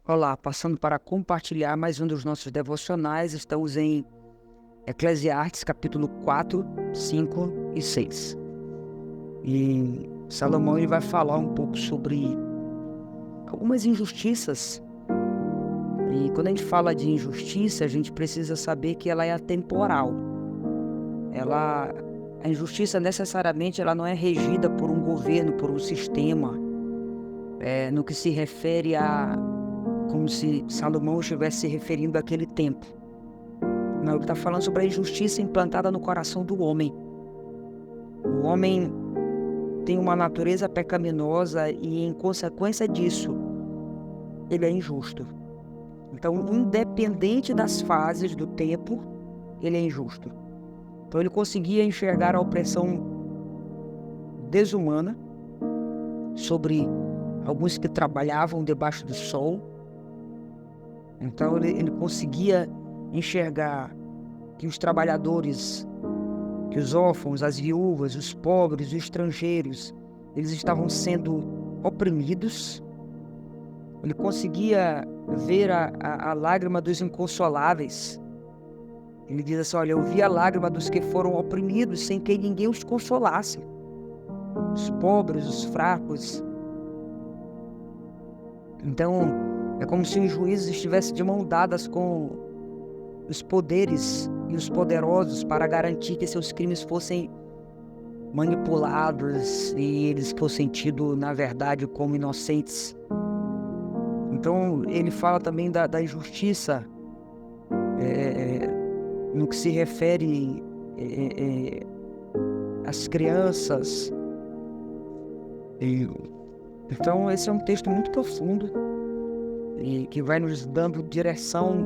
Olá, passando para compartilhar mais um dos nossos devocionais. Estamos em Eclesiastes, capítulo 4, 5 e 6. E Salomão ele vai falar um pouco sobre algumas injustiças. E quando a gente fala de injustiça, a gente precisa saber que ela é atemporal. A injustiça necessariamente ela não é regida por um governo, por um sistema. No que se refere a como se Salomão estivesse se referindo àquele tempo. Não, ele está falando sobre a injustiça implantada no coração do homem. O homem tem uma natureza pecaminosa e, em consequência disso, ele é injusto. Então, independente das fases do tempo, ele é injusto. Então, ele conseguia enxergar a opressão desumana sobre alguns que trabalhavam debaixo do sol. Então, ele conseguia enxergar que os trabalhadores, que os órfãos, as viúvas, os pobres, os estrangeiros, eles estavam sendo oprimidos. Ele conseguia ver a lágrima dos inconsoláveis. Ele diz assim, olha, eu vi a lágrima dos que foram oprimidos sem que ninguém os consolasse. Os pobres, os fracos. Então, é como se os juízes estivessem de mão dadas com os poderes e os poderosos para garantir que seus crimes fossem manipulados e eles fossem tidos, na verdade, como inocentes. Então, ele fala também da injustiça no que se refere às crianças. Então, esse é um texto muito profundo e que vai nos dando direção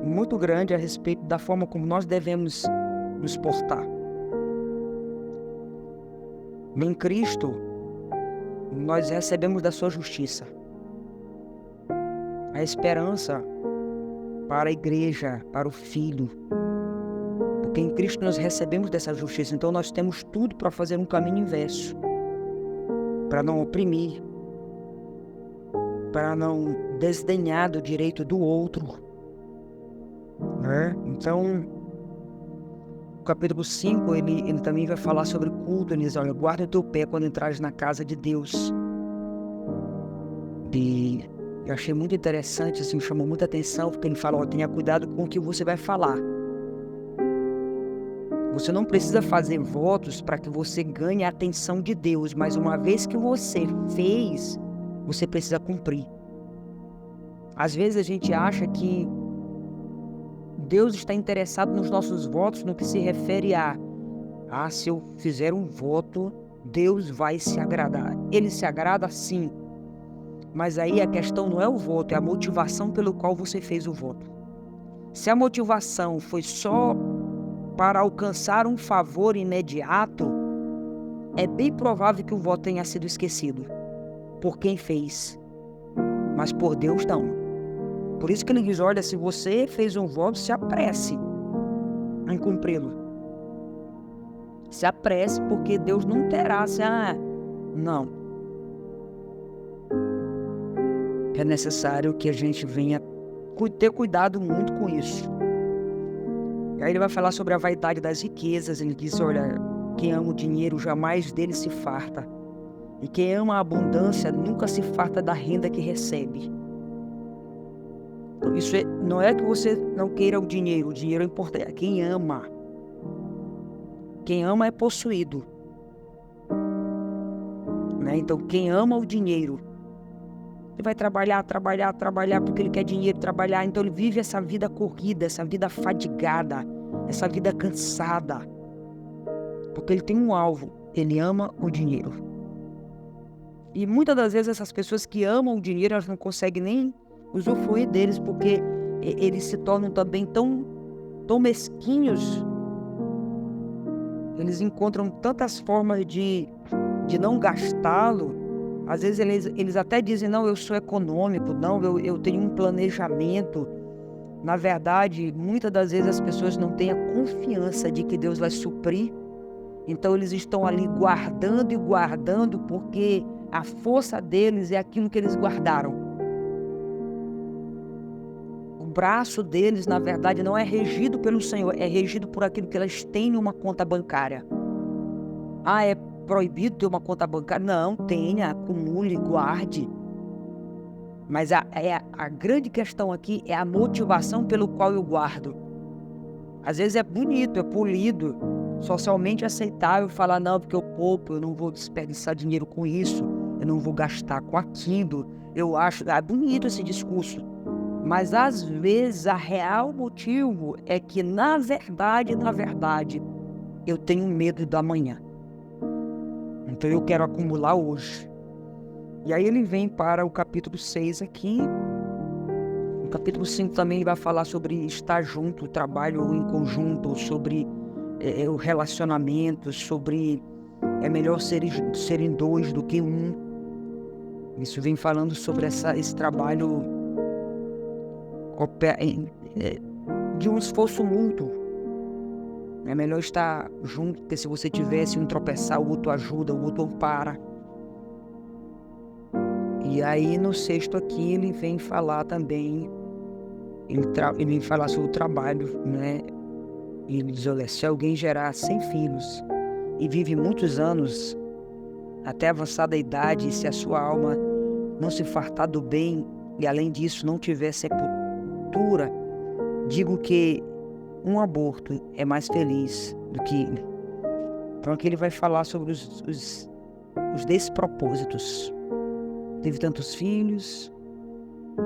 muito grande a respeito da forma como nós devemos nos portar. Em Cristo, nós recebemos da sua justiça a esperança para a igreja, para o Filho. Porque em Cristo nós recebemos dessa justiça, então nós temos tudo para fazer um caminho inverso, para não oprimir, para não desdenhar do direito do outro, né? Então, o capítulo 5, ele também vai falar sobre culto. Ele diz, olha, guarda o teu pé quando entrares na casa de Deus. E eu achei muito interessante, assim, me chamou muita atenção, porque ele fala, tenha cuidado com o que você vai falar. Você não precisa fazer votos para que você ganhe a atenção de Deus, mas uma vez que você fez, você precisa cumprir. Às vezes a gente acha que Deus está interessado nos nossos votos no que se refere se eu fizer um voto, Deus vai se agradar. Ele se agrada sim, mas aí a questão não é o voto, é a motivação pelo qual você fez o voto. Se a motivação foi só para alcançar um favor imediato, é bem provável que o voto tenha sido esquecido por quem fez, mas por Deus não. Por isso que ele diz, olha, se você fez um voto, se apresse em cumpri-lo. Se apresse, porque Deus não terá não. É necessário que a gente venha ter cuidado muito com isso. E aí ele vai falar sobre a vaidade das riquezas. Ele diz, olha, quem ama o dinheiro jamais dele se farta. E quem ama a abundância nunca se farta da renda que recebe. Isso não é que você não queira o dinheiro é importante, é quem ama. Quem ama é possuído, né? Então, quem ama o dinheiro, ele vai trabalhar porque ele quer dinheiro, trabalhar. Então, ele vive essa vida corrida, essa vida fadigada, essa vida cansada, porque ele tem um alvo, ele ama o dinheiro. E muitas das vezes essas pessoas que amam o dinheiro, elas não conseguem nem usufruir deles, porque eles se tornam também tão mesquinhos. Eles encontram tantas formas de não gastá-lo. Às vezes eles até dizem, não, eu sou econômico, não, eu tenho um planejamento. Na verdade, muitas das vezes as pessoas não têm a confiança de que Deus vai suprir. Então eles estão ali guardando, porque a força deles é aquilo que eles guardaram. braço deles, na verdade, não é regido pelo Senhor, é regido por aquilo que elas têm numa conta bancária. Ah, é proibido ter uma conta bancária? Não, tenha, acumule, guarde. Mas a grande questão aqui é a motivação pelo qual eu guardo. Às vezes é bonito, é polido, socialmente aceitável falar, não, porque eu poupo, eu não vou desperdiçar dinheiro com isso, eu não vou gastar com aquilo. Eu acho, é bonito esse discurso. Mas às vezes a real motivo é que, na verdade, eu tenho medo da manhã. Então eu quero acumular hoje. E aí ele vem para o capítulo 6 aqui. No capítulo 5 também ele vai falar sobre estar junto, o trabalho em conjunto, sobre o relacionamento, sobre é melhor serem dois do que um. Isso vem falando sobre esse trabalho de um esforço mútuo. É melhor estar junto, porque se você tivesse um tropeçar, o outro ajuda, o outro para. E aí no 6º aqui ele vem falar também, ele vem falar sobre o trabalho, né? E ele diz, olha, se alguém gerar 100 filhos e vive muitos anos, até avançada idade, e se a sua alma não se fartar do bem e além disso não tiver sepultura, digo que um aborto é mais feliz do que... Então aqui ele vai falar sobre os despropósitos. Teve tantos filhos,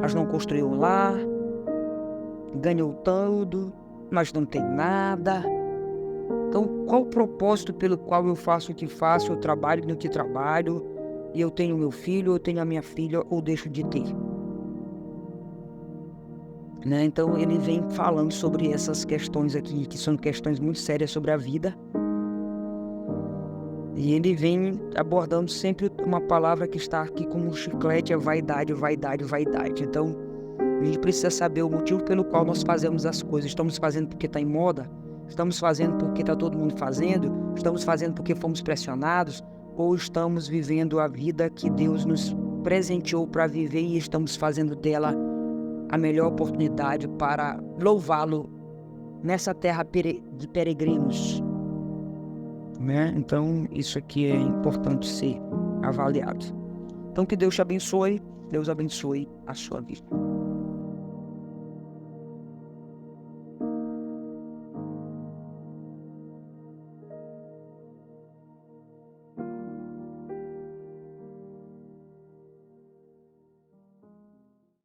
mas não construiu um lar, ganhou tudo, mas não tem nada. Então, qual o propósito pelo qual eu faço o que faço, eu trabalho no que trabalho, e eu tenho meu filho, eu tenho a minha filha, ou deixo de ter? Né? Então, ele vem falando sobre essas questões aqui, que são questões muito sérias sobre a vida. E ele vem abordando sempre uma palavra que está aqui como um chiclete, é vaidade, vaidade, vaidade. Então, a gente precisa saber o motivo pelo qual nós fazemos as coisas. Estamos fazendo porque está em moda? Estamos fazendo porque está todo mundo fazendo? Estamos fazendo porque fomos pressionados? Ou estamos vivendo a vida que Deus nos presenteou para viver e estamos fazendo dela a melhor oportunidade para louvá-lo nessa terra de peregrinos? Né? Então, isso aqui é importante ser avaliado. Então, que Deus te abençoe, Deus abençoe a sua vida.